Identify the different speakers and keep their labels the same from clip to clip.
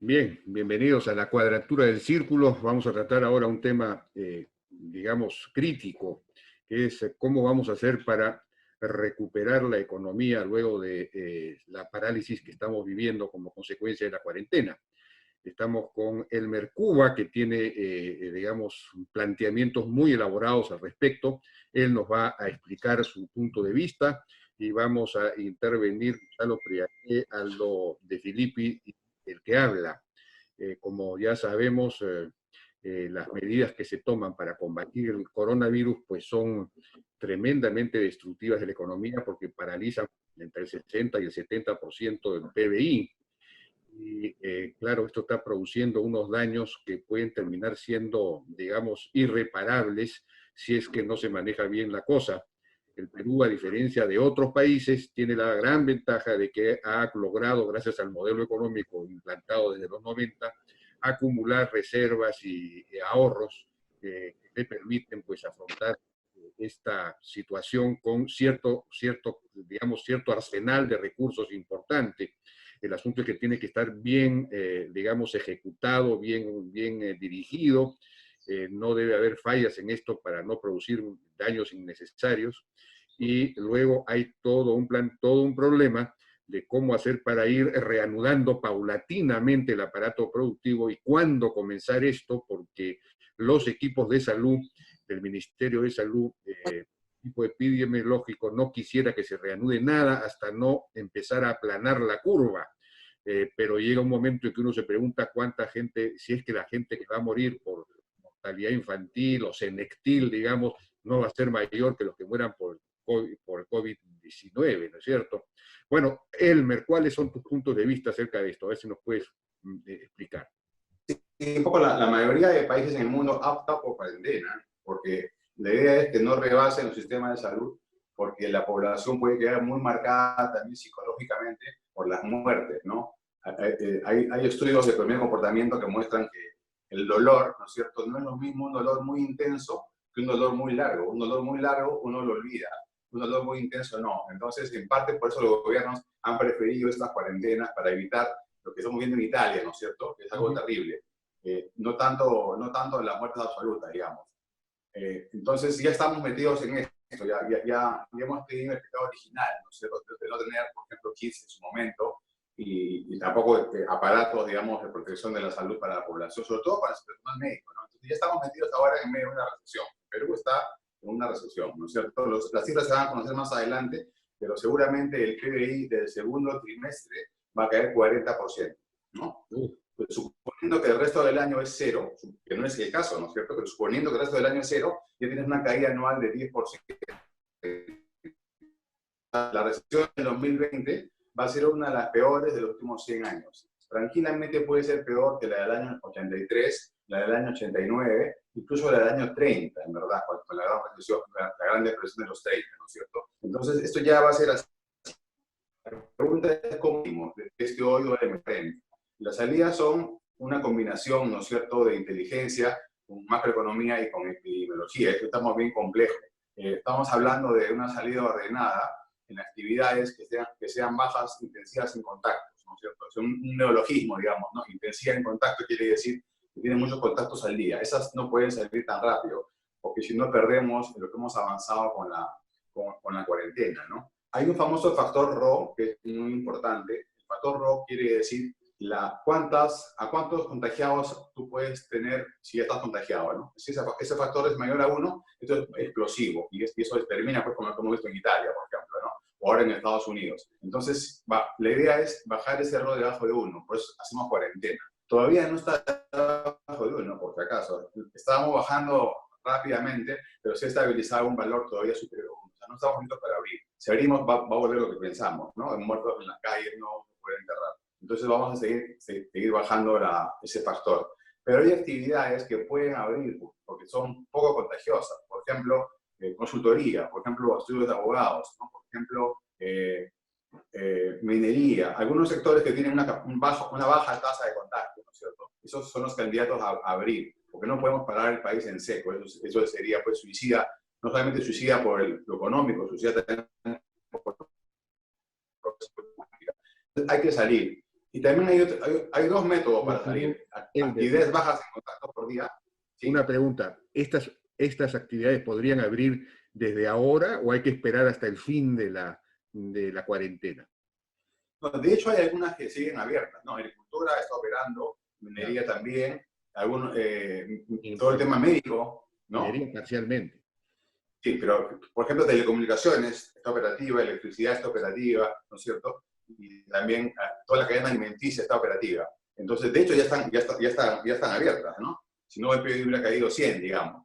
Speaker 1: Bien, bienvenidos a la Cuadratura del Círculo. Vamos a tratar ahora un tema, digamos, crítico, que es cómo vamos a hacer para recuperar la economía luego de la parálisis que estamos viviendo como consecuencia de la cuarentena. Estamos con Elmer Cuba, que tiene, digamos, planteamientos muy elaborados al respecto. Él nos va a explicar su punto de vista y vamos a intervenir Gonzalo Priaque, Aldo De Filippi, el que habla. Como ya sabemos, las medidas que se toman para combatir el coronavirus pues son tremendamente destructivas de la economía porque paralizan entre el 60 y el 70% del PBI. Y claro, esto está produciendo unos daños que pueden terminar siendo, digamos, irreparables si es que no se maneja bien la cosa. El Perú, a diferencia de otros países, tiene la gran ventaja de que ha logrado, gracias al modelo económico implantado desde los 90, acumular reservas y ahorros que le permiten pues afrontar esta situación con digamos, cierto arsenal de recursos importante. El asunto es que tiene que estar bien, digamos, ejecutado, bien dirigido. No debe haber fallas en esto para no producir daños innecesarios. Y luego hay todo un plan, todo un problema de cómo hacer para ir reanudando paulatinamente el aparato productivo y cuándo comenzar esto, porque los equipos de salud del Ministerio de Salud, equipo epidemiológico, no quisiera que se reanude nada hasta no empezar a aplanar la curva. Pero llega un momento en que uno se pregunta cuánta gente, si es que la gente que va a morir por mortalidad infantil o senectil, digamos, no va a ser mayor que los que mueran por COVID-19, ¿no es cierto? Bueno, Elmer, ¿cuáles son tus puntos de vista acerca de esto? A ver si nos puedes explicar.
Speaker 2: Y un poco la mayoría de países en el mundo opta por cuarentena, porque la idea es que no rebasen los sistemas de salud, porque la población puede quedar muy marcada también psicológicamente por las muertes, ¿no? Hay estudios de primer comportamiento que muestran que el dolor, ¿no es cierto?, no es lo mismo un dolor muy intenso que un dolor muy largo. Un dolor muy largo uno lo olvida, un dolor muy intenso no. Entonces, en parte por eso los gobiernos han preferido estas cuarentenas para evitar lo que estamos viendo en Italia, ¿no es cierto?, que es algo terrible. No tanto la muerte absoluta, digamos. Entonces ya estamos metidos en esto, ya hemos tenido el pecado original, ¿no es cierto?, de no tener, por ejemplo, kits en su momento y tampoco aparatos, digamos, de protección de la salud para la población, sobre todo para el personal médico, ¿no? Entonces ya estamos metidos ahora en medio de una recesión. Perú está en una recesión, ¿no es cierto? Las cifras se van a conocer más adelante, pero seguramente el PBI del segundo trimestre va a caer 40%, ¿no? Pues, suponiendo que el resto del año es cero, que no es el caso, ¿no es cierto? Pero suponiendo que el resto del año es cero, ya tienes una caída anual de 10%. La recesión del 2020 va a ser una de las peores de los últimos 100 años. Tranquilamente puede ser peor que la del año 83, la del año 89, incluso la del año 30, en verdad, con la gran recesión, la gran depresión de los 30, ¿no es cierto? Entonces, esto ya va a ser así. La pregunta es cómo de este hoyo de emergencia. Las salidas son una combinación, ¿no es cierto?, de inteligencia, con macroeconomía y con epidemiología. Esto está bien complejo. Estamos hablando de una salida ordenada en actividades que sean bajas, intensivas en contactos, ¿no es cierto? Es un neologismo, digamos, ¿no? Intensidad en contacto quiere decir que tienen muchos contactos al día. Esas no pueden salir tan rápido, porque si no perdemos lo que hemos avanzado con la cuarentena, ¿no? Hay un famoso factor Rho que es muy importante. El factor Rho quiere decir a cuántos contagiados tú puedes tener si ya estás contagiado, ¿no? Si ese factor es mayor a 1, esto es explosivo y eso termina, pues, como hemos visto en Italia, por ejemplo, ¿no? O ahora en Estados Unidos. Entonces, la idea es bajar ese Rho debajo de 1, por eso hacemos cuarentena. Todavía no está debajo de 1, por si acaso. Estábamos bajando rápidamente, pero se ha estabilizado un valor todavía superior a 1. O sea, no estamos listos para abrir. Si abrimos, va a volver lo que pensamos, ¿no? Muertos en las calles no se pueden enterrar. Entonces vamos a seguir bajando ese factor. Pero hay actividades que pueden abrir porque son poco contagiosas. Por ejemplo, consultoría, por ejemplo, estudios de abogados, ¿no? Por ejemplo, minería. Algunos sectores que tienen una baja tasa de contagio, ¿no es cierto? Esos son los candidatos a abrir, porque no podemos parar el país en seco. Eso sería, pues, suicida, no solamente suicida por lo económico, suicida también por hay que salir. Y también hay dos métodos para salir. Actividades bajas en contacto por día. Sí.
Speaker 1: Una pregunta, ¿estas actividades podrían abrir desde ahora o hay que esperar hasta el fin de la cuarentena?
Speaker 2: No, de hecho, hay algunas que siguen abiertas, ¿no? Agricultura está operando, minería también, todo el tema médico, ¿no?
Speaker 1: Minería parcialmente.
Speaker 2: Sí, pero, por ejemplo, telecomunicaciones está operativa, electricidad está operativa, ¿no es cierto? Y también toda la cadena alimenticia está operativa. Entonces, de hecho, ya están abiertas, ¿no? Si no, el PIB hubiera caído 100, digamos.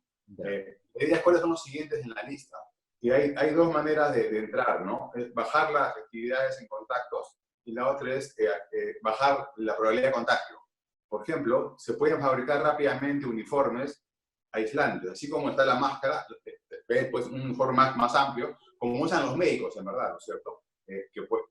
Speaker 2: ¿Cuáles son los siguientes en la lista? Y hay dos maneras de entrar, ¿no? Es bajar las actividades en contactos y la otra es bajar la probabilidad de contagio. Por ejemplo, se pueden fabricar rápidamente uniformes aislantes, así como está la máscara, pues un uniforme más amplio, como usan los médicos, en verdad, ¿no es cierto?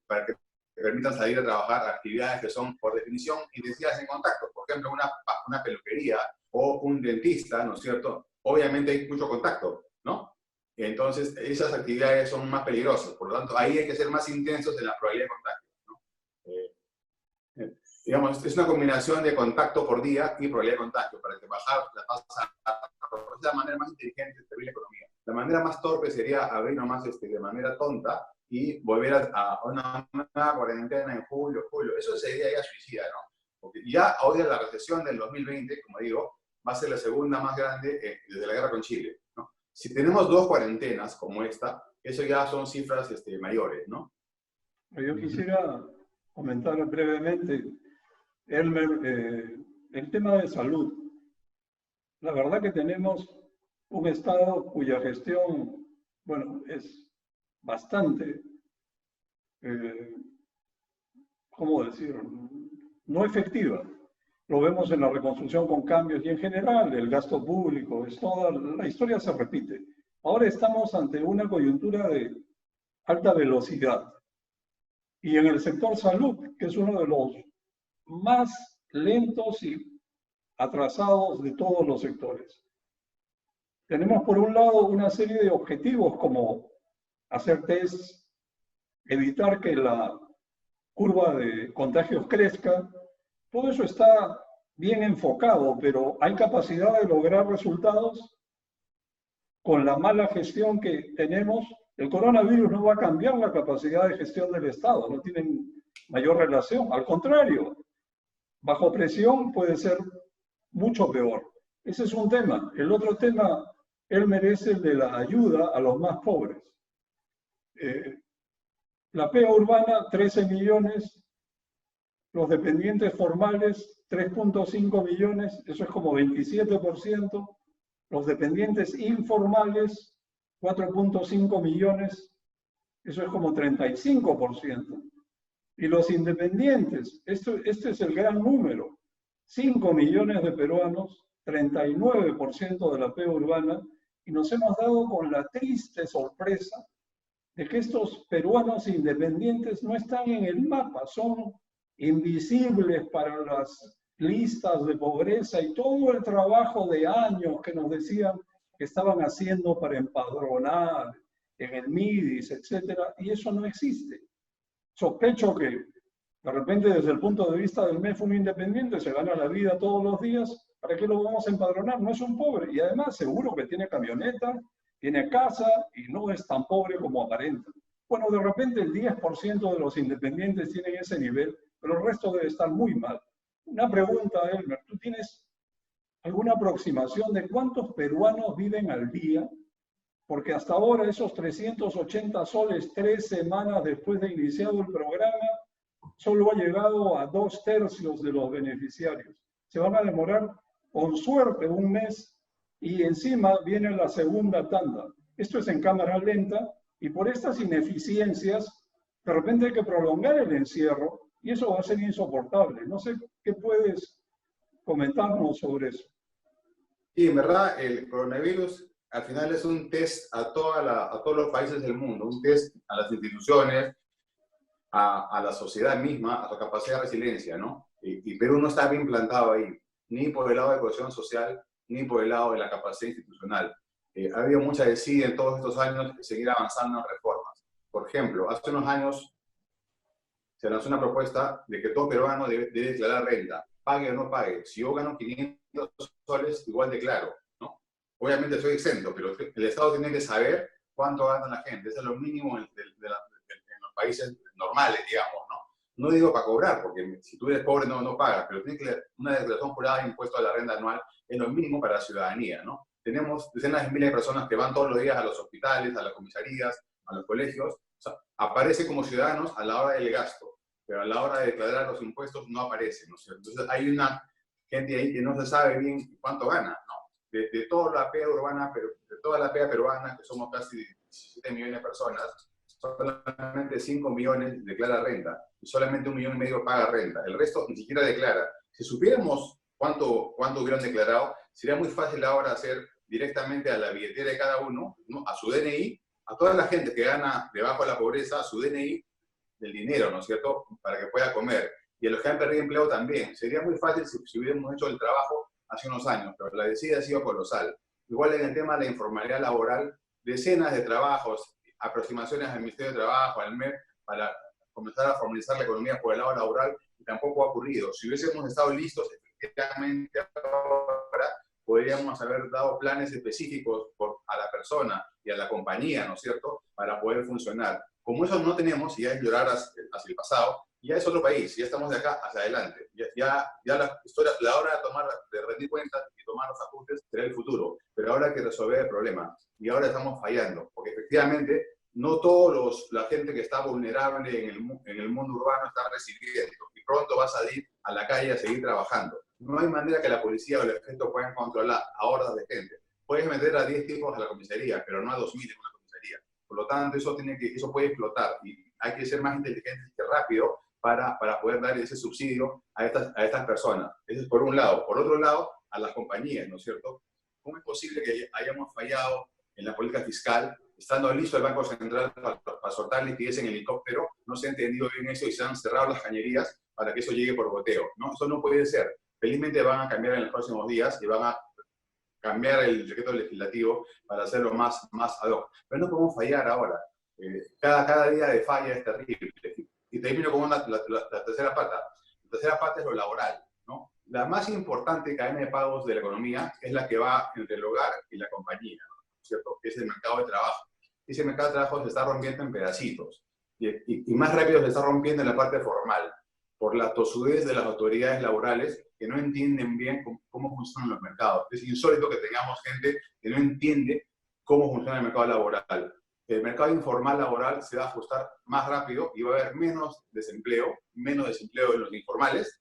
Speaker 2: Para que permitan salir a trabajar actividades que son, por definición, intensivas en contacto. Por ejemplo, una peluquería o un dentista, ¿no es cierto? Obviamente hay mucho contacto, ¿no? Entonces, esas actividades son más peligrosas. Por lo tanto, ahí hay que ser más intensos en la probabilidad de contagio, ¿no? Digamos, es una combinación de contacto por día y probabilidad de contagio para que bajar la tasa. Es la manera más inteligente de servir la economía. La manera más torpe sería abrir nomás de manera tonta y volver a una cuarentena en julio. Eso sería ya suicida, ¿no? Porque ya ahora la recesión del 2020, como digo, va a ser la segunda más grande desde la guerra con Chile, ¿no? Si tenemos dos cuarentenas como esta, eso ya son cifras mayores, ¿no?
Speaker 3: Yo quisiera comentar brevemente, Elmer, el tema de salud. La verdad que tenemos un Estado cuya gestión, bueno, es bastante, ¿cómo decir?, no efectiva. Lo vemos en la reconstrucción con cambios y en general el gasto público, la historia se repite. Ahora estamos ante una coyuntura de alta velocidad. Y en el sector salud, que es uno de los más lentos y atrasados de todos los sectores. Tenemos por un lado una serie de objetivos como hacer test, evitar que la curva de contagios crezca. Todo eso está bien enfocado, pero hay capacidad de lograr resultados con la mala gestión que tenemos. El coronavirus no va a cambiar la capacidad de gestión del Estado, no tienen mayor relación. Al contrario, bajo presión puede ser mucho peor. Ese es un tema. El otro tema, él merece el de la ayuda a los más pobres. La PEA urbana, 13 millones. Los dependientes formales, 3.5 millones. Eso es como 27%. Los dependientes informales, 4.5 millones. Eso es como 35%. Y los independientes, este es el gran número. 5 millones de peruanos, 39% de la PEA urbana, y nos hemos dado con la triste sorpresa de que estos peruanos independientes no están en el mapa, son invisibles para las listas de pobreza y todo el trabajo de años que nos decían que estaban haciendo para empadronar en el MIDIS, etcétera, y eso no existe. Sospecho que de repente desde el punto de vista del MEF un independiente se gana la vida todos los días, ¿para qué lo vamos a empadronar? No es un pobre y además seguro que tiene camioneta, tiene casa y no es tan pobre como aparenta. Bueno, de repente el 10% de los independientes tienen ese nivel, pero el resto debe estar muy mal. Una pregunta, Elmer, ¿tú tienes alguna aproximación de cuántos peruanos viven al día? Porque hasta ahora esos 380 soles, 3 semanas después de iniciado el programa, solo ha llegado a 2/3 de los beneficiarios. Se van a demorar, con suerte, un mes y encima viene la segunda tanda. Esto es en cámara lenta y por estas ineficiencias, de repente hay que prolongar el encierro y eso va a ser insoportable. No sé qué puedes comentarnos sobre eso.
Speaker 2: Sí, en verdad, el coronavirus al final es un test a todos los países del mundo, un test a las instituciones, a la sociedad misma, a su capacidad de resiliencia, ¿no? Y Perú no está bien plantado ahí, ni por el lado de cohesión social, ni por el lado de la capacidad institucional. Ha habido mucha desidia en todos estos años de seguir avanzando en reformas. Por ejemplo, hace unos años se lanzó una propuesta de que todo peruano debe declarar renta, pague o no pague. Si yo gano 500 soles, igual declaro, ¿no? Obviamente soy exento, pero el Estado tiene que saber cuánto gana la gente. Eso es lo mínimo en los países normales, digamos, ¿no? No digo para cobrar, porque si tú eres pobre no pagas, pero tienes que una declaración jurada de impuesto a la renta anual es lo mínimo para la ciudadanía, ¿no? Tenemos decenas de miles de personas que van todos los días a los hospitales, a las comisarías, a los colegios. O sea, aparece como ciudadanos a la hora del gasto, pero a la hora de declarar los impuestos no aparece, ¿no es cierto? Entonces hay una gente ahí que no se sabe bien cuánto gana, ¿no? De toda la pega urbana, pero de toda la pega peruana, que somos casi 17 millones de personas, solamente 5 millones declara renta y solamente 1,5 millones paga renta. El resto ni siquiera declara. Si supiéramos cuánto hubieran declarado, sería muy fácil ahora hacer directamente a la billetera de cada uno, ¿no? A su DNI, a toda la gente que gana debajo de la pobreza, a su DNI del dinero, ¿no es cierto?, para que pueda comer. Y a los que han perdido empleo también. Sería muy fácil si hubiéramos hecho el trabajo hace unos años, pero la decisión ha sido colosal. Igual en el tema de la informalidad laboral, decenas de trabajos, aproximaciones al Ministerio de Trabajo, al MEP, para comenzar a formalizar la economía por el lado laboral, y tampoco ha ocurrido. Si hubiésemos estado listos efectivamente ahora, podríamos haber dado planes específicos a la persona y a la compañía, ¿no es cierto?, para poder funcionar. Como eso no tenemos, y ya es llorar hacia el pasado, ya es otro país, ya estamos de acá hacia adelante. Ya la historia, la hora de rendir cuentas y tomar los ajustes será el futuro, pero ahora hay que resolver el problema. Y ahora estamos fallando, porque efectivamente no todos la gente que está vulnerable en el mundo urbano está recibiendo, y pronto va a salir a la calle a seguir trabajando. No hay manera que la policía o el ejército puedan controlar a hordas de gente. Puedes meter a 10 tipos a la comisaría, pero no a 2.000 en una comisaría. Por lo tanto, eso puede explotar, y hay que ser más inteligentes y rápido para poder dar ese subsidio a estas personas. Eso es por un lado. Por otro lado, a las compañías, ¿no es cierto? ¿Cómo es posible que hayamos fallado en la política fiscal, estando listo el Banco Central para soltar liquidez en helicóptero? No se ha entendido bien eso y se han cerrado las cañerías para que eso llegue por goteo, ¿no? Eso no puede ser. Felizmente van a cambiar en los próximos días y van a cambiar el decreto legislativo para hacerlo más ad hoc. Pero no podemos fallar ahora. Cada día de falla es terrible. Y termino con la tercera pata. La tercera pata es lo laboral, ¿no? La más importante cadena de pagos de la economía es la que va entre el hogar y la compañía, ¿no? ¿Cierto? Es el mercado de trabajo. Ese mercado de trabajo se está rompiendo en pedacitos. Y más rápido se está rompiendo en la parte formal, por la tosudez de las autoridades laborales que no entienden bien cómo funcionan los mercados. Es insólito que tengamos gente que no entiende cómo funciona el mercado laboral. El mercado informal laboral se va a ajustar más rápido y va a haber menos desempleo en los informales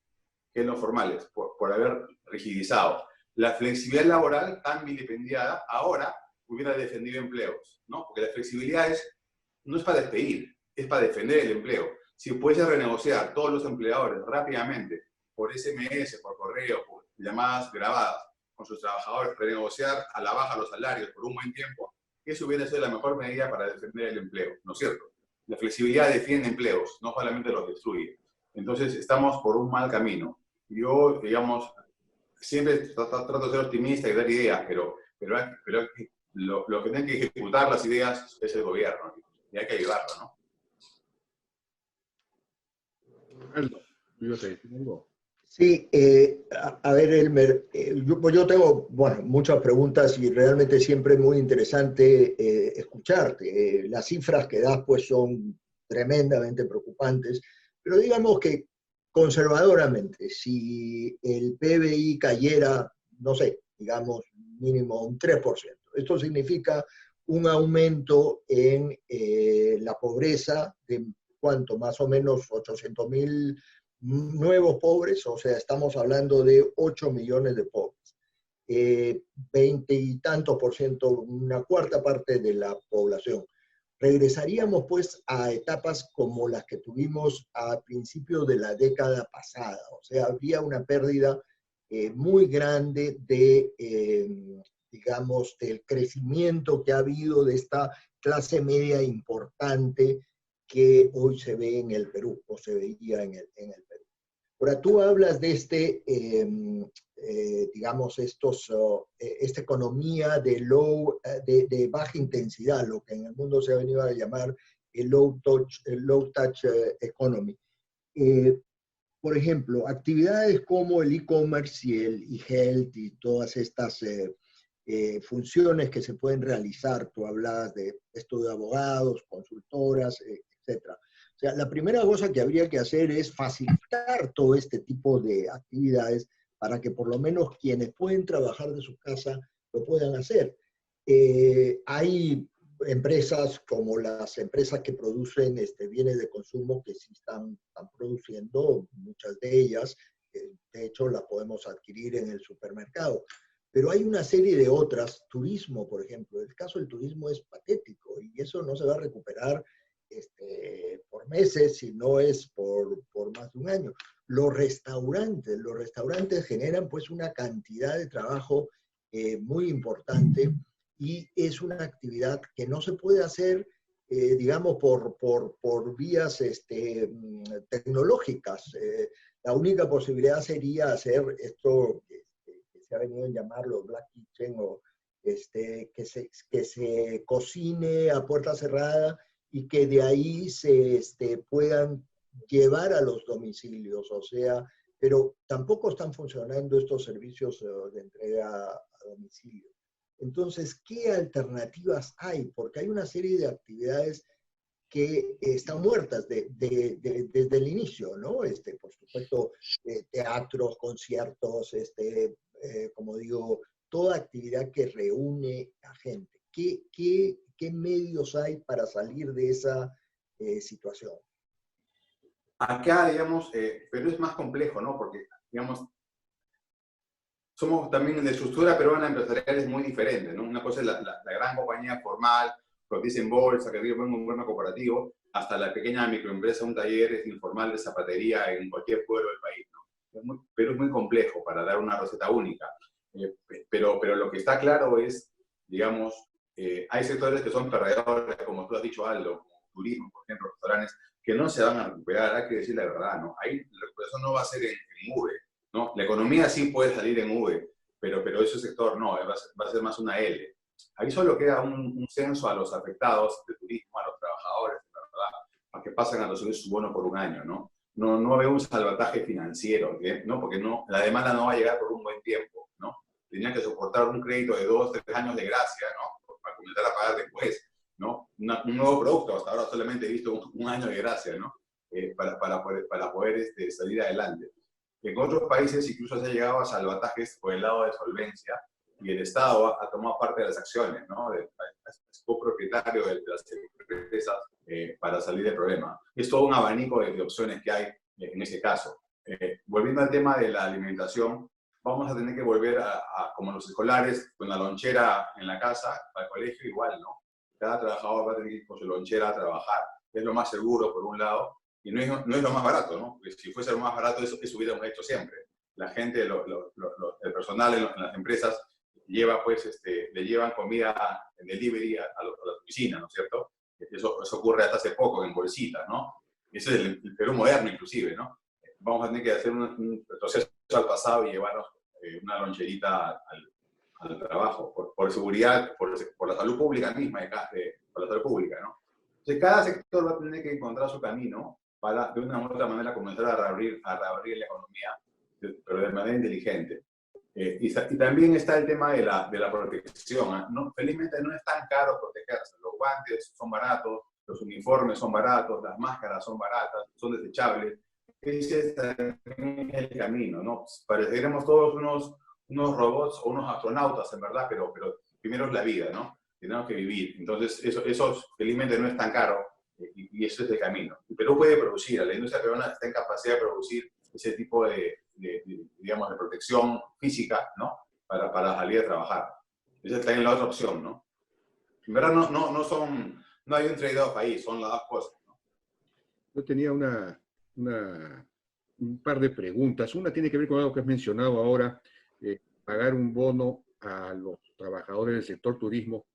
Speaker 2: que en los formales, por haber rigidizado. La flexibilidad laboral, tan vilipendiada, ahora hubiera defendido empleos, ¿no? Porque la flexibilidad no es para despedir, es para defender el empleo. Si puedes renegociar todos los empleadores rápidamente, por SMS, por correo, por llamadas grabadas con sus trabajadores, renegociar a la baja los salarios por un buen tiempo, eso hubiera sido la mejor medida para defender el empleo, ¿no es cierto? La flexibilidad defiende empleos, no solamente los destruye. Entonces, estamos por un mal camino. Yo, digamos, siempre trato de ser optimista y dar ideas, pero lo que tiene que ejecutar las ideas es el gobierno, y hay que ayudarlo, ¿no?
Speaker 4: Sí, a ver, Elmer, yo tengo, bueno, muchas preguntas y realmente siempre es muy interesante escucharte. Las cifras que das pues son tremendamente preocupantes, pero digamos que conservadoramente, si el PBI cayera, no sé, digamos mínimo un 3%, esto significa un aumento en la pobreza de ¿cuánto? Más o menos 800.000 nuevos pobres, o sea, estamos hablando de 8 millones de pobres. 20 y tantos por ciento, una cuarta parte de la población. Regresaríamos pues a etapas como las que tuvimos a principios de la década pasada, o sea, habría una pérdida muy grande de, digamos, del crecimiento que ha habido de esta clase media importante que hoy se ve en el Perú, o se veía en el Perú. Ahora, tú hablas de digamos, esta economía de baja intensidad, lo que en el mundo se ha venido a llamar el low touch economy. por ejemplo, actividades como el e-commerce y el e-health y todas estas funciones que se pueden realizar. Tú hablabas de esto de abogados, consultoras, etc. O sea, la primera cosa que habría que hacer es facilitar todo este tipo de actividades para que por lo menos quienes pueden trabajar de su casa lo puedan hacer. Hay empresas como las empresas que producen bienes de consumo que sí están produciendo, muchas de ellas, de hecho las podemos adquirir en el supermercado. Pero hay una serie de otras, turismo, por ejemplo. El caso del turismo es patético y eso no se va a recuperar por meses, si no es por más de un año. Los restaurantes generan pues una cantidad de trabajo muy importante y es una actividad que no se puede hacer, digamos, por vías tecnológicas. La única posibilidad sería hacer esto que se ha venido a llamar los Black Kitchen, o que se cocine a puerta cerrada y que de ahí se puedan llevar a los domicilios, o sea, pero tampoco están funcionando estos servicios de entrega a domicilio. Entonces, ¿qué alternativas hay? Porque hay una serie de actividades que están muertas desde el inicio, ¿no? Por supuesto, teatros, conciertos, como digo, toda actividad que reúne a gente. ¿Qué medios hay para salir de esa situación?
Speaker 2: Acá, digamos, pero es más complejo, ¿no? Porque, digamos, somos también de estructura peruana empresarial es muy diferente, ¿no? Una cosa es la gran compañía formal, cotiza en bolsa, que vive en un gobierno corporativo, hasta la pequeña microempresa, un taller informal de zapatería en cualquier pueblo del país, ¿no? Pero es muy complejo para dar una receta única. Pero lo que está claro es, digamos, hay sectores que son perdedores, como tú has dicho, Aldo, como turismo, por ejemplo, restaurantes, que no se van a recuperar, hay que decir la verdad, ¿no? Ahí la recuperación no va a ser en V, ¿no? La economía sí puede salir en V, pero ese sector no, va a ser más una L. Ahí solo queda un censo a los afectados de turismo, a los trabajadores, ¿verdad? A que pasen a recibir su bono por un año, ¿no? No veo un salvataje financiero, ¿no? Porque la demanda no va a llegar por un buen tiempo, ¿no? Tenían que soportar un crédito de 2, 3 años de gracia, ¿no? Para comenzar a pagar después, ¿no? Un nuevo producto, hasta ahora solamente he visto un año de gracia, ¿no? Para poder salir adelante. En otros países incluso se ha llegado a salvatajes por el lado de solvencia y el Estado ha tomado parte de las acciones, ¿no? Es copropietario de las empresas para salir del problema. Es todo un abanico de opciones que hay en ese caso. Volviendo al tema de la alimentación, vamos a tener que volver como los escolares, con la lonchera en la casa, al colegio igual, ¿no? Cada trabajador va a tener que ir con su lonchera a trabajar. Es lo más seguro, por un lado, y no es lo más barato, ¿no? Porque si fuese lo más barato, eso hubiéramos hecho siempre. La gente, el personal en las empresas lleva, pues, le llevan comida en delivery a la oficina, ¿no es cierto? Eso ocurre hasta hace poco, en bolsitas, ¿no? Ese es el Perú moderno, inclusive, ¿no? Vamos a tener que hacer un proceso al pasado y llevarnos una loncherita al trabajo, por seguridad, por la salud pública misma, por la salud pública, ¿no? Entonces, cada sector va a tener que encontrar su camino para, de una u otra manera, comenzar a reabrir la economía, pero de manera inteligente. Y también está el tema de la protección. ¿No? Felizmente no es tan caro protegerse. Los guantes son baratos, los uniformes son baratos, las máscaras son baratas, son desechables. Ese también es el camino, ¿no? Pareceremos todos unos robots o unos astronautas, en verdad, pero primero es la vida, ¿no? Tenemos que vivir. Entonces, eso felizmente no es tan caro y eso es el camino. Y Perú puede producir, la industria peruana está en capacidad de producir ese tipo digamos, de protección física, ¿no? Para salir a trabajar. Esa es también la otra opción, ¿no? En verdad no hay un trade-off ahí, son las dos cosas, ¿no?
Speaker 1: Yo tenía un par de preguntas. Una tiene que ver con algo que has mencionado ahora, pagar un bono a los trabajadores del sector turismo.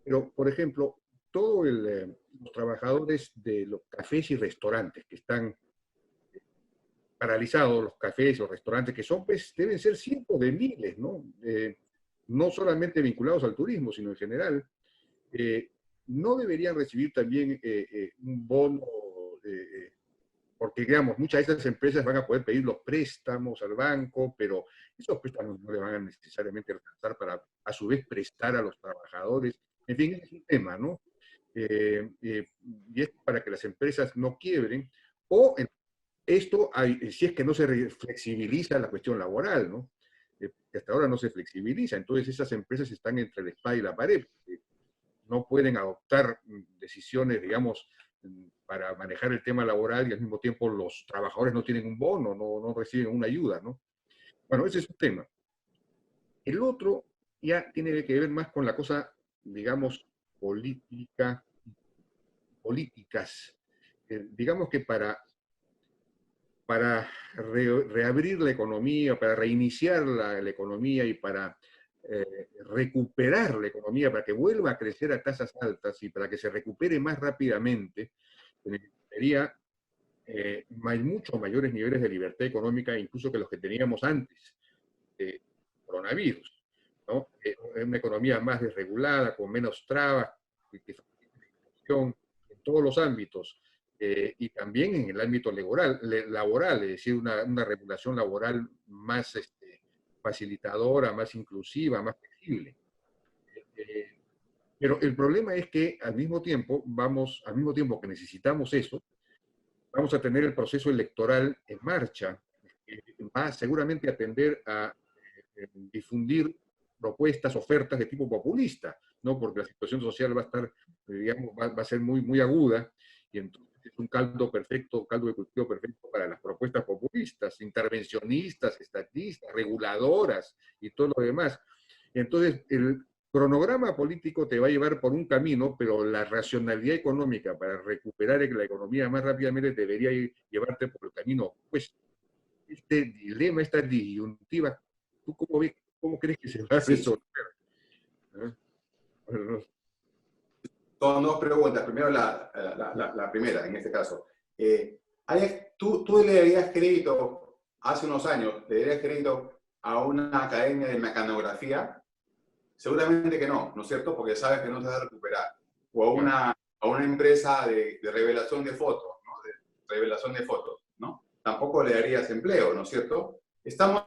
Speaker 1: Pero, por ejemplo, todos los trabajadores de los cafés y restaurantes que están paralizados, los cafés o restaurantes, que son, pues, deben ser cientos de miles, ¿no? No solamente vinculados al turismo, sino en general, ¿no deberían recibir también un bono porque, digamos, muchas de esas empresas van a poder pedir los préstamos al banco, pero esos préstamos no le van a necesariamente alcanzar para, a su vez, prestar a los trabajadores. En fin, es un tema, ¿no? Y es para que las empresas no quiebren, o esto, si es que no se flexibiliza la cuestión laboral, ¿no? Que hasta ahora no se flexibiliza, entonces esas empresas están entre la espada y la pared, no pueden adoptar decisiones, digamos, para manejar el tema laboral y al mismo tiempo los trabajadores no tienen un bono, no reciben una ayuda, ¿no? Bueno, ese es un tema. El otro ya tiene que ver más con la cosa, digamos, políticas. Digamos que para reabrir la economía, para reiniciar la economía y para recuperar la economía, para que vuelva a crecer a tasas altas y para que se recupere más rápidamente, necesitaría mucho mayores niveles de libertad económica incluso que los que teníamos antes del coronavirus, ¿no? Una economía más desregulada, con menos trabas, que facilite la inversión en todos los ámbitos, y también en el ámbito laboral, es decir, una regulación laboral más facilitadora, más inclusiva, más flexible. Pero el problema es que al mismo tiempo que necesitamos eso, vamos a tener el proceso electoral en marcha, que va seguramente a tender a difundir propuestas, ofertas de tipo populista, ¿no? Porque la situación social va a estar, digamos, va a ser muy aguda, y entonces es un caldo de cultivo perfecto para las propuestas populistas, intervencionistas, estatistas, reguladoras y todo lo demás. Entonces, el cronograma político te va a llevar por un camino, pero la racionalidad económica para recuperar la economía más rápidamente debería llevarte por el camino opuesto. Este dilema, esta disyuntiva, ¿tú cómo crees que se va a resolver? ¿Eh? Bueno,
Speaker 2: Son dos preguntas. Primero la primera, en este caso. ¿Tú le darías crédito, hace unos años, le darías crédito a una academia de mecanografía? Seguramente que no, ¿no es cierto? Porque sabes que no se va a recuperar. O a una empresa de revelación de fotos, ¿no? De revelación de fotos, ¿no? Tampoco le darías empleo, ¿no es cierto? Estamos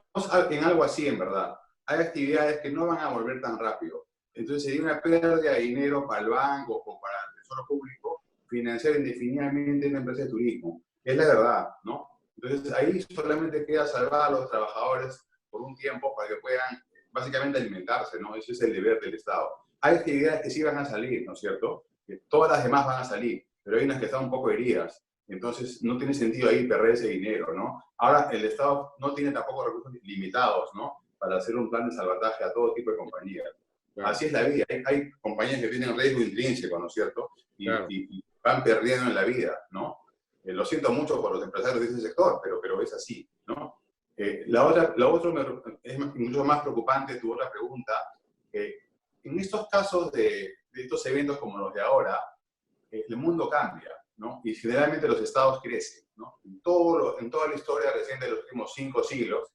Speaker 2: en algo así, en verdad. Hay actividades que no van a volver tan rápido. Entonces sería una pérdida de dinero para el banco o para el tesoro público financiar indefinidamente una empresa de turismo. Es la verdad, ¿no? Entonces ahí solamente queda salvar a los trabajadores por un tiempo para que puedan básicamente alimentarse, ¿no? Ese es el deber del Estado. Hay actividades que sí van a salir, ¿no es cierto? Que todas las demás van a salir, pero hay unas que están un poco heridas. Entonces no tiene sentido ahí perder ese dinero, ¿no? Ahora el Estado no tiene tampoco recursos limitados, ¿no? Para hacer un plan de salvataje a todo tipo de compañías. Claro. Así es la vida. Hay compañías que tienen riesgo intrínseco, ¿no es cierto? Claro. Y van perdiendo en la vida, ¿no? Lo siento mucho por los empresarios de ese sector, pero es así, ¿no? La otra es mucho más preocupante, tu otra pregunta. En estos casos de estos eventos como los de ahora, el mundo cambia, ¿no? Y generalmente los estados crecen, ¿no? En toda la historia reciente de los últimos 5 siglos,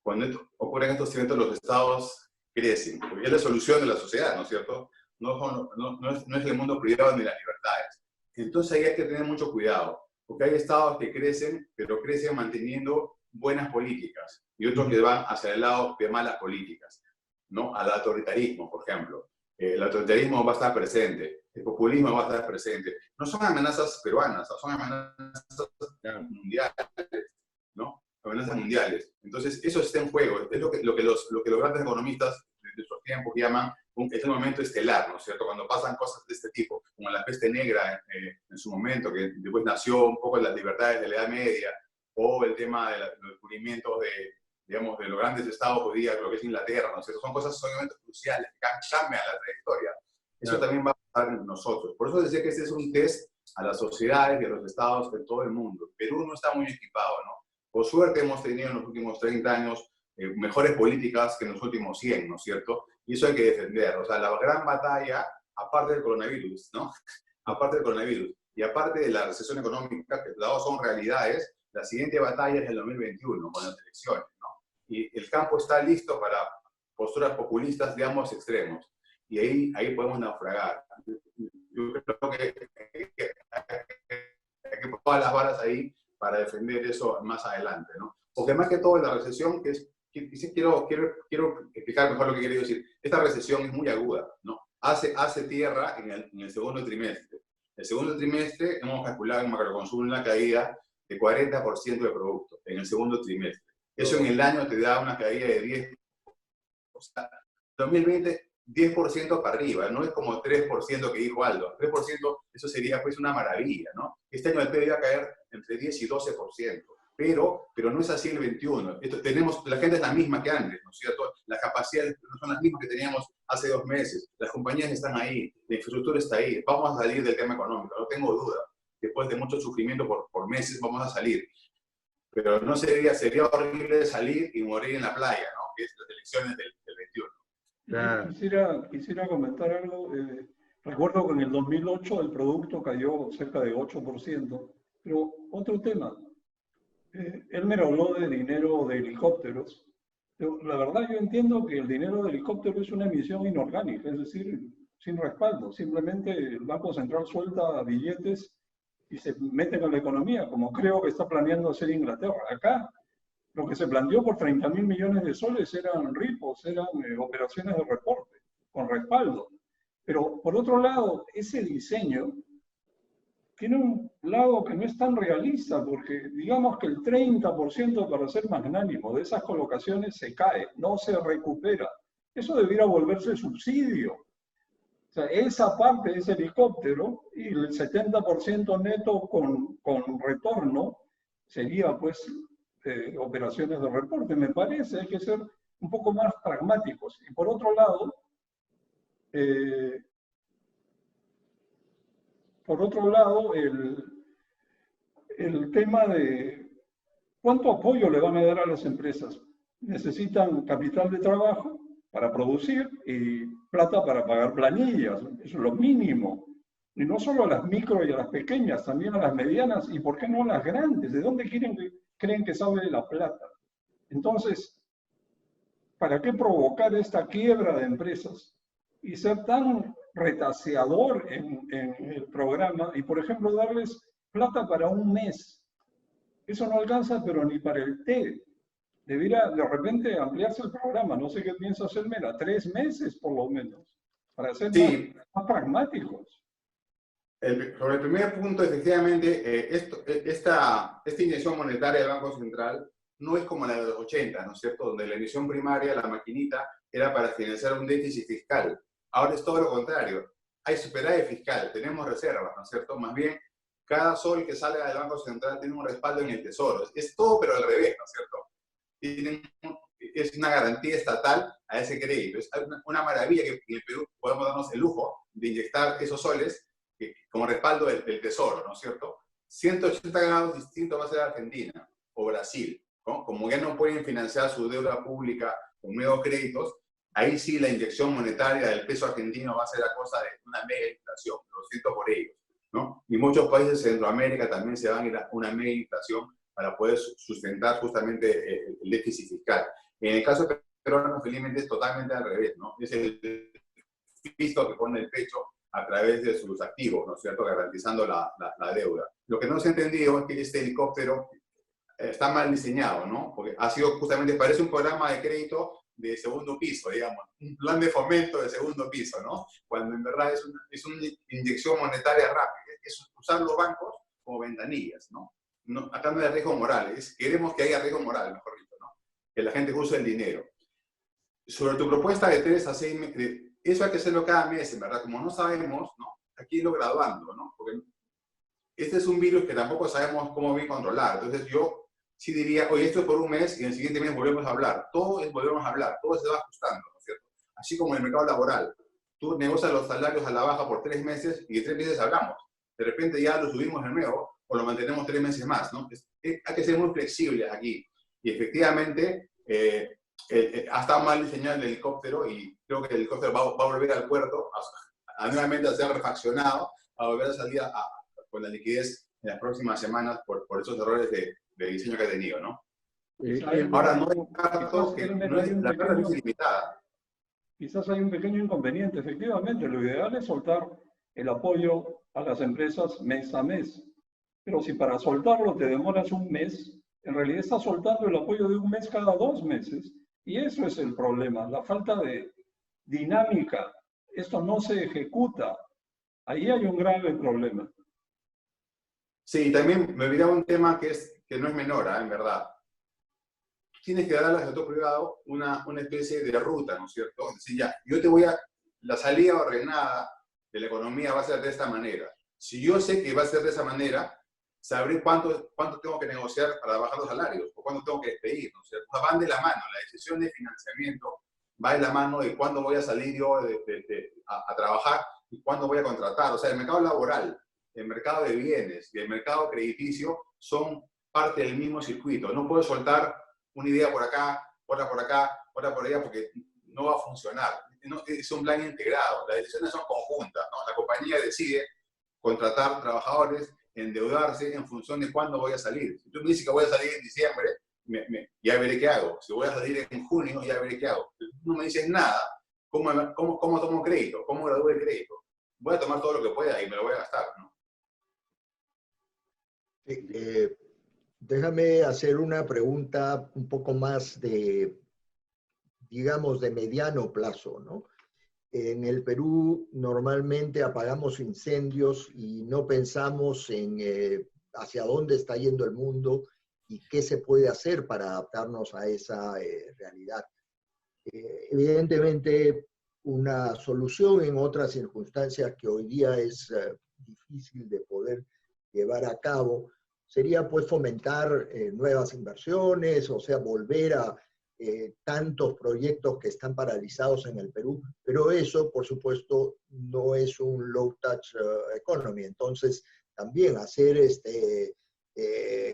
Speaker 2: cuando ocurren estos eventos, los estados crecen, porque es la solución de la sociedad, ¿no es cierto? No es el mundo privado ni las libertades. Entonces ahí hay que tener mucho cuidado, porque hay estados que crecen, pero crecen manteniendo buenas políticas, y otros que van hacia el lado de malas políticas, ¿no? Al autoritarismo, por ejemplo. El autoritarismo va a estar presente, el populismo va a estar presente. No son amenazas peruanas, son amenazas mundiales, ¿no? Amenazas mundiales. Entonces, eso está en juego. Es lo que los grandes economistas de estos tiempos llaman es el momento estelar, ¿no es cierto? Cuando pasan cosas de este tipo, como la peste negra en su momento, que después nació un poco de las libertades de la Edad Media, o el tema de los descubrimientos digamos, de los grandes estados hoy día, lo que es Inglaterra, ¿no es cierto? Son eventos cruciales, que cambian la trayectoria. Eso también va a pasar en nosotros. Por eso decía que este es un test a las sociedades y a los estados de todo el mundo. Perú no está muy equipado, ¿no? Por suerte hemos tenido en los últimos 30 años mejores políticas que en los últimos 100, ¿no es cierto? Y eso hay que defender. O sea, la gran batalla, aparte del coronavirus, ¿no? Aparte del coronavirus y aparte de la recesión económica, que las dos son realidades, la siguiente batalla es el 2021, con las elecciones, ¿no? Y el campo está listo para posturas populistas de ambos extremos. Y ahí podemos naufragar. Yo creo que hay que poner todas las varas ahí para defender eso más adelante, ¿no? Porque más que todo la recesión, quiero explicar mejor lo que quiero decir. Esta recesión es muy aguda, ¿no? Hace tierra en el segundo trimestre. El segundo trimestre hemos calculado en macroconsumo una caída de 40% de producto en el segundo trimestre. Eso en el año te da una caída de 10%. O sea, 2020, 10% para arriba, no es como 3% que dijo Aldo. 3%, eso sería pues una maravilla, ¿no? Este año el PIB va a caer entre 10 y 12%. Pero no es así el 21. La gente es la misma que antes, ¿no es cierto? Las capacidades no son las mismas que teníamos hace 2 meses. Las compañías están ahí, la infraestructura está ahí. Vamos a salir del tema económico, no tengo duda. Después de mucho sufrimiento por meses, vamos a salir. Pero no sería horrible salir y morir en la playa, ¿no? Que es las elecciones del 21.
Speaker 1: Claro.
Speaker 3: Quisiera comentar algo. Recuerdo que en el 2008 el producto cayó cerca de 8%, pero otro tema. Elmer habló de dinero de helicópteros. Pero la verdad yo entiendo que el dinero de helicóptero es una emisión inorgánica, es decir, sin respaldo. Simplemente el Banco Central suelta billetes y se meten en la economía, como creo que está planeando hacer Inglaterra. Acá lo que se planteó por 30.000 millones de soles eran ripos, eran operaciones de reporte, con respaldo. Pero por otro lado, ese diseño tiene un lado que no es tan realista, porque digamos que el 30%, para ser magnánimo, de esas colocaciones se cae, no se recupera. Eso debiera volverse subsidio. O sea, esa parte de ese helicóptero y el 70% neto con retorno sería pues operaciones de reporte. Me parece, hay que ser un poco más pragmáticos. Y por otro lado, el tema de cuánto apoyo le van a dar a las empresas. Necesitan capital de trabajo para producir y plata para pagar planillas. Eso es lo mínimo. Y no solo a las micro y a las pequeñas, también a las medianas y, ¿por qué no a las grandes? ¿De dónde creen que sale la plata? Entonces, ¿para qué provocar esta quiebra de empresas y ser tan retaseador en el programa y, por ejemplo, darles plata para un mes? Eso no alcanza, pero ni para el té. Debiera de repente ampliarse el programa. No sé qué piensa hacerme, a 3 meses por lo menos, para ser
Speaker 2: Sí.
Speaker 3: más pragmáticos.
Speaker 2: Sobre el primer punto, efectivamente, esta inyección monetaria del Banco Central no es como la de los 80, ¿no es cierto? Donde la emisión primaria, la maquinita, era para financiar un déficit fiscal. Ahora es todo lo contrario. Hay superávit fiscal, tenemos reservas, ¿no es cierto? Más bien, cada sol que salga del Banco Central tiene un respaldo en el Tesoro. Es todo, pero al revés, ¿no es cierto? Es una garantía estatal a ese crédito. Es una maravilla que en el Perú podemos darnos el lujo de inyectar esos soles como respaldo del Tesoro, ¿no es cierto? 180 grados distintos va a ser Argentina o Brasil, ¿no? Como ya no pueden financiar su deuda pública con nuevos créditos, ahí sí la inyección monetaria del peso argentino va a ser a cosa de una mega inflación, lo siento por ellos, ¿no? Y muchos países de Centroamérica también se van a ir a una mega inflación para poder sustentar justamente el déficit fiscal. En el caso peruano, felizmente es totalmente al revés, ¿no? Es el fisco que pone el pecho a través de sus activos, ¿no es cierto?, garantizando la deuda. Lo que no se ha entendido es que este helicóptero está mal diseñado, ¿no? Porque ha sido justamente, parece un programa de crédito de segundo piso, digamos, un plan de fomento de segundo piso, ¿no? Cuando en verdad es una inyección monetaria rápida, es usar los bancos como ventanillas, ¿no? Acá no hay riesgo moral, queremos que haya riesgo moral, mejor dicho, ¿no? Que la gente use el dinero. Sobre tu propuesta de 3 a 6 meses, eso hay que hacerlo cada mes, en verdad, como no sabemos, ¿no? Aquí irlo graduando, ¿no? Porque este es un virus que tampoco sabemos cómo bien controlar. Entonces yo sí diría, oye, esto es por un mes y en el siguiente mes volvemos a hablar. Volvemos a hablar, todo se va ajustando, ¿no es cierto? Así como en el mercado laboral. Tú negocias los salarios a la baja por 3 meses y en 3 meses hablamos. De repente ya lo subimos de nuevo o lo mantenemos 3 meses más, ¿no? Hay que ser muy flexibles aquí. Y efectivamente, ha estado mal diseñado el helicóptero y creo que el helicóptero va a volver al puerto nuevamente a ser refaccionado, a volver a salir con la liquidez en las próximas semanas por esos errores de diseño que ha tenido, ¿no? Ahora, no descarto que la plata no es ilimitada.
Speaker 3: Quizás hay un pequeño inconveniente. Efectivamente, lo ideal es soltar el apoyo a las empresas mes a mes. Pero si para soltarlo te demoras un mes, en realidad estás soltando el apoyo de un mes cada 2 meses. Y eso es el problema, la falta de dinámica. Esto no se ejecuta. Ahí hay un grave problema.
Speaker 2: Sí, también me olvidaba un tema que no es menor, en verdad. Tienes que dar al sector privado una especie de ruta, ¿no es cierto? Es decir, ya, la salida ordenada de la economía va a ser de esta manera. Si yo sé que va a ser de esa manera, sabré cuánto tengo que negociar para bajar los salarios, o cuánto tengo que despedir, ¿no es cierto? O sea, van de la mano, la decisión de financiamiento va de la mano de cuándo voy a salir yo a trabajar y cuándo voy a contratar. O sea, el mercado laboral, el mercado de bienes y el mercado crediticio son parte del mismo circuito. No puedo soltar una idea por acá, otra por acá, otra por allá, porque no va a funcionar. No, es un plan integrado. Las decisiones son conjuntas, ¿no? La compañía decide contratar trabajadores, endeudarse en función de cuándo voy a salir. Si tú me dices que voy a salir en diciembre, ya veré qué hago. Si voy a salir en junio, ya veré qué hago. Si tú no me dices nada, ¿cómo tomo crédito? ¿Cómo gradúo el crédito? Voy a tomar todo lo que pueda y me lo voy a gastar, ¿no?
Speaker 4: Déjame hacer una pregunta un poco más digamos, de mediano plazo, ¿no? En el Perú normalmente apagamos incendios y no pensamos en hacia dónde está yendo el mundo y qué se puede hacer para adaptarnos a esa realidad. Evidentemente, una solución en otras circunstancias que hoy día es difícil de poder llevar a cabo sería pues fomentar nuevas inversiones, o sea, volver a tantos proyectos que están paralizados en el Perú, pero eso, por supuesto, no es un low-touch economy. Entonces, también hacer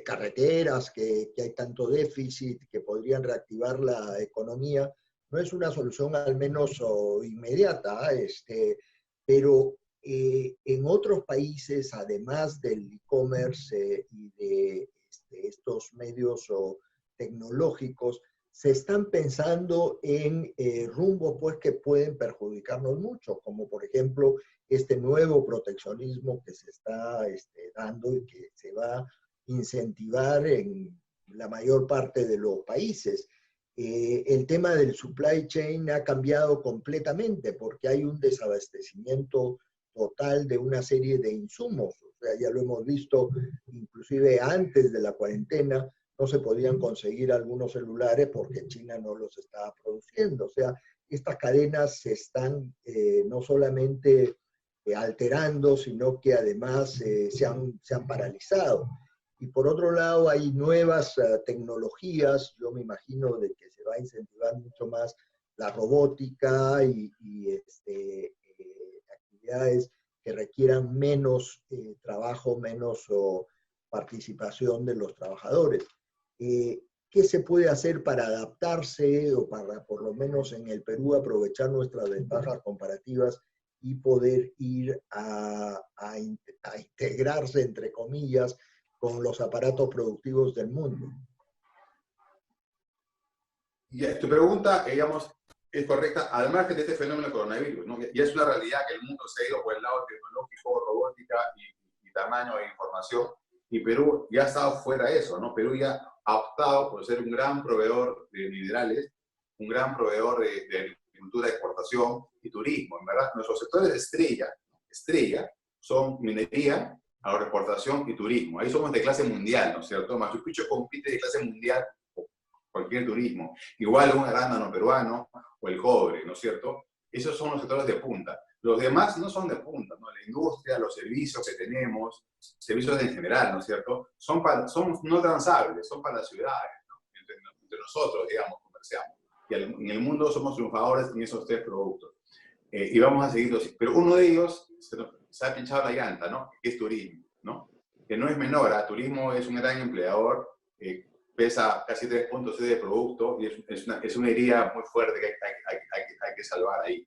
Speaker 4: carreteras que hay tanto déficit, que podrían reactivar la economía, no es una solución al menos inmediata, pero en otros países, además del e-commerce y de estos medios tecnológicos, se están pensando en rumbos pues, que pueden perjudicarnos mucho, como por ejemplo este nuevo proteccionismo que se está dando y que se va a incentivar en la mayor parte de los países. El tema del supply chain ha cambiado completamente porque hay un desabastecimiento total de una serie de insumos. O sea, ya lo hemos visto inclusive antes de la cuarentena, no se podían conseguir algunos celulares porque China no los estaba produciendo. O sea, estas cadenas se están no solamente alterando, sino que además se han paralizado. Y por otro lado, hay nuevas tecnologías, yo me imagino de que se va a incentivar mucho más la robótica y actividades que requieran menos trabajo, menos participación de los trabajadores. ¿Qué se puede hacer para adaptarse o para, por lo menos en el Perú, aprovechar nuestras ventajas comparativas y poder ir a integrarse, entre comillas, con los aparatos productivos del mundo?
Speaker 2: Y tu pregunta, digamos, es correcta, al margen de este fenómeno coronavirus, ¿no? Y es una realidad que el mundo se ha ido por el lado tecnológico, robótica y tamaño de información, y Perú ya ha estado fuera de eso, ¿no? Perú ya ha optado por ser un gran proveedor de minerales, un gran proveedor de agricultura, exportación y turismo, en verdad. Nuestros sectores de estrella son minería, agroexportación y turismo. Ahí somos de clase mundial, ¿no es cierto? Machu Picchu compite de clase mundial con cualquier turismo. Igual un arándano peruano o el cobre, ¿no es cierto? Esos son los sectores de punta. Los demás no son de punta, ¿no? La industria, los servicios que tenemos, servicios en general, ¿no es cierto? Son no transables, son para las ciudades, ¿no? Entre nosotros, digamos, comerciamos. Y en el mundo somos triunfadores en esos tres productos. Y vamos a seguirlo así. Pero uno de ellos se ha pinchado la llanta, ¿no? Que es turismo, ¿no? Que no es menor, ¿eh? Turismo es un gran empleador, pesa casi 3 puntos de producto y es una herida muy fuerte que hay que salvar ahí.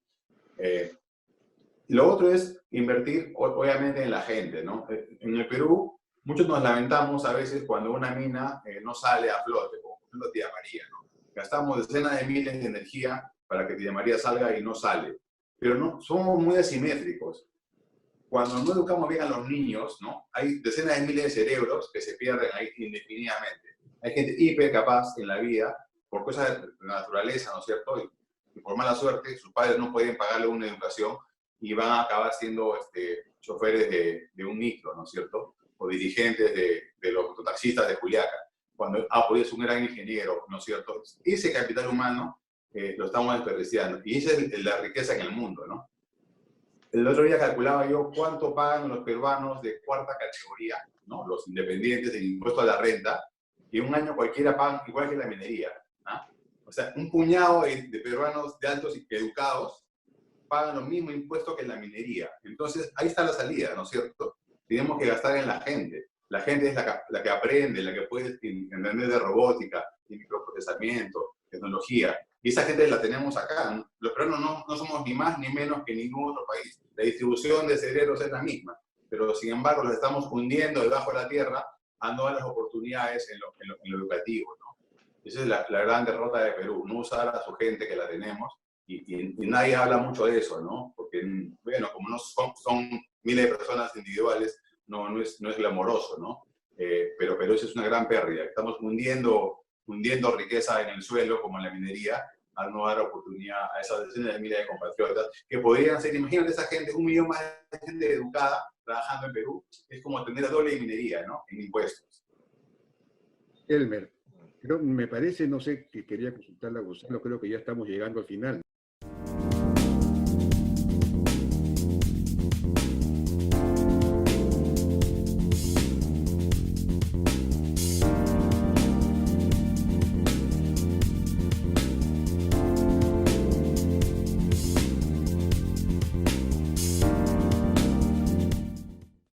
Speaker 2: Lo otro es invertir, obviamente, en la gente, ¿no? En el Perú, muchos nos lamentamos a veces cuando una mina no sale a flote, como por ejemplo Tía María, ¿no? Gastamos decenas de miles de energía para que Tía María salga y no sale. Pero no, somos muy asimétricos. cuando no educamos bien a los niños, ¿no? Hay decenas de miles de cerebros que se pierden ahí indefinidamente. Hay gente hiper capaz en la vida, por cosas de la naturaleza, ¿no es cierto? Y por mala suerte, sus padres no pueden pagarle una educación y van a acabar siendo choferes de un micro, ¿no es cierto? O dirigentes de los taxistas de Juliaca, cuando podido ser un gran ingeniero, ¿no es cierto? Ese capital humano lo estamos desperdiciando. Y esa es la riqueza en el mundo, ¿no? El otro día calculaba yo cuánto pagan los peruanos de cuarta categoría, ¿no? Los independientes del impuesto a la renta, y un año cualquiera pagan igual que la minería, ¿no? O sea, un puñado de peruanos de altos y educados pagan los mismos impuestos que la minería. Entonces, ahí está la salida, ¿no es cierto? Tenemos que gastar en la gente. La gente es la que aprende, la que puede entender de robótica, de microprocesamiento, tecnología. Y esa gente la tenemos acá. Los peruanos no somos ni más ni menos que ningún otro país. La distribución de cerebros es la misma, pero sin embargo los estamos hundiendo debajo de la tierra a no dar las oportunidades en lo educativo, ¿no? Esa es la gran derrota de Perú, no usar a su gente que la tenemos, y nadie habla mucho de eso, ¿no? Porque, bueno, como no son miles de personas individuales, no es glamoroso, ¿no? Pero eso es una gran pérdida. Estamos hundiendo riqueza en el suelo, como en la minería, al no dar oportunidad a esas decenas de miles de compatriotas que podrían ser, imagínate esa gente, 1 millón más de gente educada trabajando en Perú, es como tener la doble de minería, ¿no? En impuestos.
Speaker 1: Elmer, me parece, no sé, que quería consultarle a Gonzalo, creo que ya estamos llegando al final.